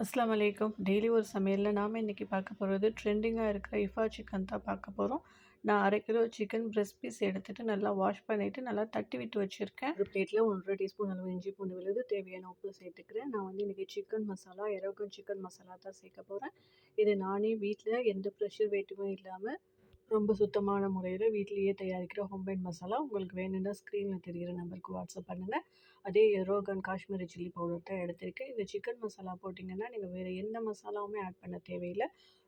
அஸ்ஸலாமு அலைக்கும். டெய்லி ஒரு சமையல்ல நாம இன்னைக்கு பார்க்க போறது ட்ரெண்டிங்கா இருக்கிற இஃபா சிக்கன் தான் பார்க்க போறோம். நான் 1/2 கிலோ சிக்கன் பிரஸ்ட் பீஸ் எடுத்துட்டு நல்லா வாஷ் பண்ணிட்டு நல்லா தட்டி விட்டு வச்சிருக்கேன். ஒரு பிளேட்ல 1 1/2 டீஸ்பூன் அளவு இஞ்சி பூண்டு விழுது, தேவையான உப்பு சேர்த்துக்கிறேன். நான் வந்து இன்னைக்கு சிக்கன் மசாலா, எரோகன் சிக்கன் மசாலா தான் சேர்க்க போறேன். இது நானே வீட்ல எந்த ப்ரெஷர் வெயிட்டுமே இல்லாம ரொம்ப சுத்தமான முறையில வீட்லயே தயாரிக்கிற ஹோம்மேட் மசாலா. உங்களுக்கு வேணும்னா ஸ்க்ரீன்ல தெரியிற நம்பருக்கு வாட்ஸ்அப் பண்ணுங்க. அதே ரோகன் காஷ்மீரி சில்லி பவுடர் தான் எடுத்திருக்கேன். இந்த சிக்கன் மசாலா போட்டிங்கன்னா, நீங்க வேற எந்த மசாலாவுமே ஆட் பண்ண தேவையில்ல.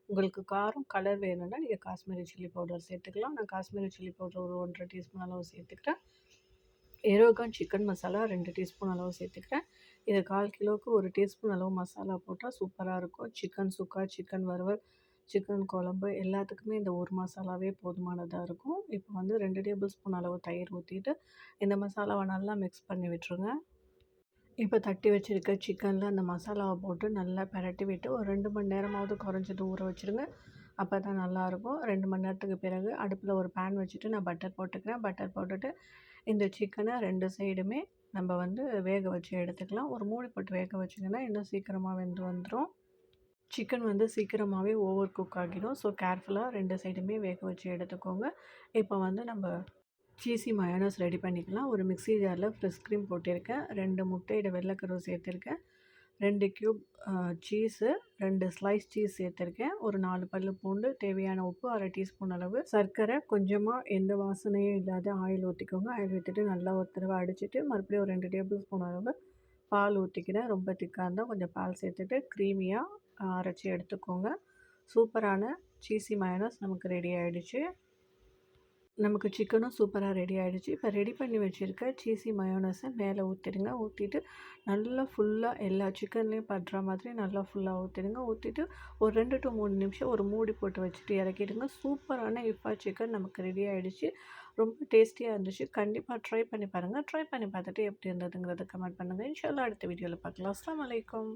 உங்களுக்கு காரம், கலர் வேணும்னா நீங்க காஷ்மீரி சில்லி பவுடர் சேர்த்துக்கலாம். நான் காஷ்மீரி சில்லி பவுடர் ஒரு 1 1/2 டீஸ்பூன் அளவு சேர்த்துக்கிறேன். எரோகான் சிக்கன் மசாலா 2 டீஸ்பூன் அளவு சேர்த்துக்கிறேன். இது 1/4 கிலோவுக்கு 1 டீஸ்பூன் அளவு மசாலா போட்டா சூப்பரா இருக்கும். சிக்கன் சுக்கா, சிக்கன் வறுவல், சிக்கன் குழம்பு எல்லாத்துக்குமே இந்த ஒரு மசாலாவே போதுமானதா இருக்கும். இப்போ வந்து 2 டேபிள் ஸ்பூன் அளவு தயிர் ஊத்திட்டு, இந்த மசாலாவ நல்லா மிக்ஸ் பண்ணி விட்டுருங்க. இப்போ தட்டி வச்சிருக்க சிக்கன்ல அந்த மசாலாவ போட்டு நல்லா பெரட்டி விட்டு ஒரு 2 மணி நேரமாவது குறைஞ்சது ஊற வச்சுருங்க. அப்போ தான் நல்லாயிருக்கும். 2 மணி நேரத்துக்கு பிறகு அடுப்பில் ஒரு பேன் வச்சுட்டு நான் பட்டர் போட்டுக்கிறேன். பட்டர் போட்டுட்டு இந்த சிக்கனை 2 சைடுமே நம்ம வந்து வேக வச்சு எடுத்துக்கலாம். ஒரு மூடி போட்டு வேக வச்சிங்கன்னா இன்னும் சீக்கிரமாக வெந்து வந்துடும். சிக்கன் வந்து சீக்கிரமாகவே ஓவர் குக் ஆகிடும். ஸோ கேர்ஃபுல்லாக 2 சைடுமே வேக வச்சு எடுத்துக்கோங்க. இப்போ வந்து நம்ம சீஸி மயோனஸ் ரெடி பண்ணிக்கலாம். ஒரு மிக்ஸி ஜாரில் ஃப்ரெஷ் க்ரீம் போட்டிருக்கேன். 2 முட்டையோட வெள்ளைக்கரு சேர்த்துருக்கேன். 2 கியூப் சீஸு, 2 ஸ்லைஸ் சீஸ் சேர்த்துருக்கேன். ஒரு 4 பல்லு பூண்டு, தேவையான உப்பு, 1/2 டீஸ்பூன் அளவு சர்க்கரை, கொஞ்சமாக எந்த வாசனையும் இல்லாத ஆயில் ஊற்றிக்கோங்க. ஆயில் ஊற்றிட்டு நல்லா ஒரு தடவை அடிச்சுட்டு மறுபடியும் ஒரு 2 டேபிள் ஸ்பூன் அளவு பால் ஊற்றிக்கிறேன். ரொம்ப திக்காக இருந்தால் கொஞ்சம் பால் சேர்த்துட்டு க்ரீமியாக அரைச்சி எடுத்துக்கோங்க. சூப்பரான சீஸி மயோனஸ் நமக்கு ரெடி ஆகிடுச்சு. நமக்கு சிக்கனும் சூப்பராக ரெடி ஆகிடுச்சு. இப்போ ரெடி பண்ணி வச்சுருக்க சீஸி மயோனஸை மேலே ஊற்றிடுங்க. ஊற்றிட்டு நல்லா ஃபுல்லாக எல்லா சிக்கன்லேயும் படுற மாதிரி நல்லா ஃபுல்லாக ஊற்றிடுங்க. ஊற்றிட்டு ஒரு 2 to 3 நிமிஷம் ஒரு மூடி போட்டு வச்சுட்டு இறக்கிடுங்க. சூப்பரான இஃபா சிக்கன் நமக்கு ரெடி ஆகிடுச்சு. ரொம்ப டேஸ்டியாக இருந்துச்சு. கண்டிப்பாக ட்ரை பண்ணி பாருங்கள். ட்ரை பண்ணி பார்த்துட்டு எப்படி இருந்ததுங்கிறத கமெண்ட் பண்ணுங்கள். இன்ஷா அல்லாஹ் அடுத்த வீடியோவில் பார்க்கலாம். அஸ்ஸலாமு அலைக்கும்.